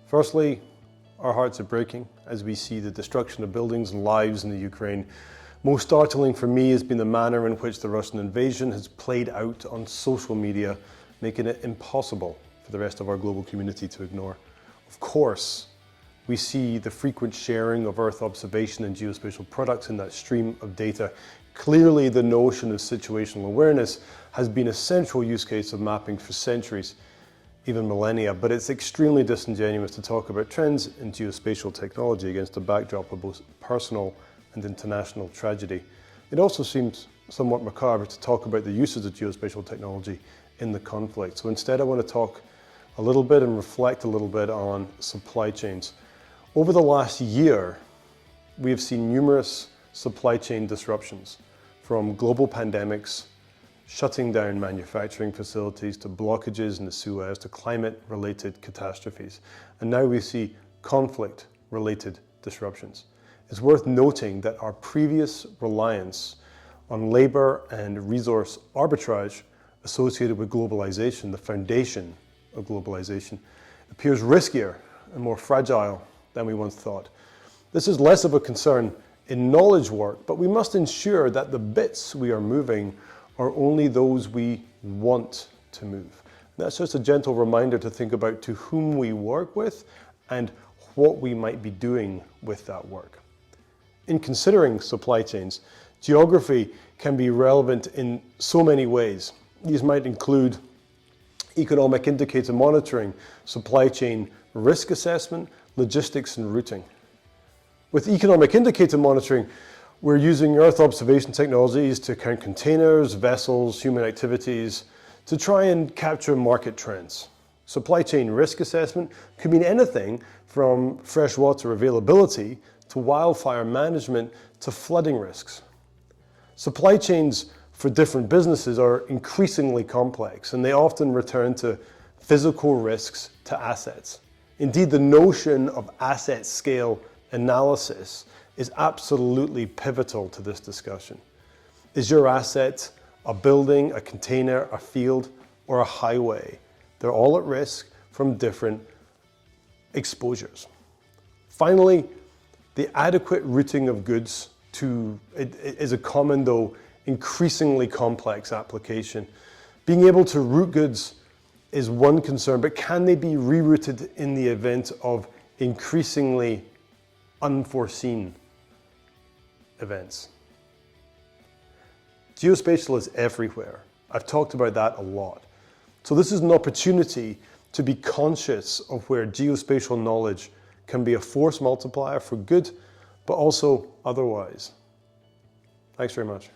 Firstly, our hearts are breaking as we see the destruction of buildings and lives in the Ukraine. Most startling for me has been the manner in which the Russian invasion has played out on social media, making it impossible for the rest of our global community to ignore. Of course, we see the frequent sharing of Earth observation and geospatial products in that stream of data. Clearly, the notion of situational awareness has been a central use case of mapping for centuries, even millennia, but it's extremely disingenuous to talk about trends in geospatial technology against a backdrop of both personal and international tragedy. It also seems somewhat macabre to talk about the uses of geospatial technology in the conflict. So instead, I want to talk a little bit and reflect a little bit on supply chains. Over the last year, we have seen numerous supply chain disruptions, from global pandemics, shutting down manufacturing facilities, to blockages in the Suez, to climate-related catastrophes. And now we see conflict-related disruptions. It's worth noting that our previous reliance on labor and resource arbitrage associated with globalization, the foundation of globalization, appears riskier and more fragile than we once thought. This is less of a concern in knowledge work, but we must ensure that the bits we are moving are only those we want to move. That's just a gentle reminder to think about to whom we work with and what we might be doing with that work. In considering supply chains, geography can be relevant in so many ways. These might include economic indicator monitoring, supply chain risk assessment, logistics and routing. With economic indicator monitoring, we're using Earth observation technologies to count containers, vessels, human activities, to try and capture market trends. Supply chain risk assessment could mean anything from freshwater availability to wildfire management to flooding risks. Supply chains for different businesses are increasingly complex, and they often return to physical risks to assets. Indeed, the notion of asset scale analysis is absolutely pivotal to this discussion. Is your asset a building, a container, a field, or a highway? They're all at risk from different exposures. Finally, the adequate routing of goods is a common, though increasingly complex application. Being able to route goods is one concern, but can they be rerouted in the event of increasingly unforeseen events? Geospatial is everywhere. I've talked about that a lot. So this is an opportunity to be conscious of where geospatial knowledge can be a force multiplier for good, but also otherwise. Thanks very much.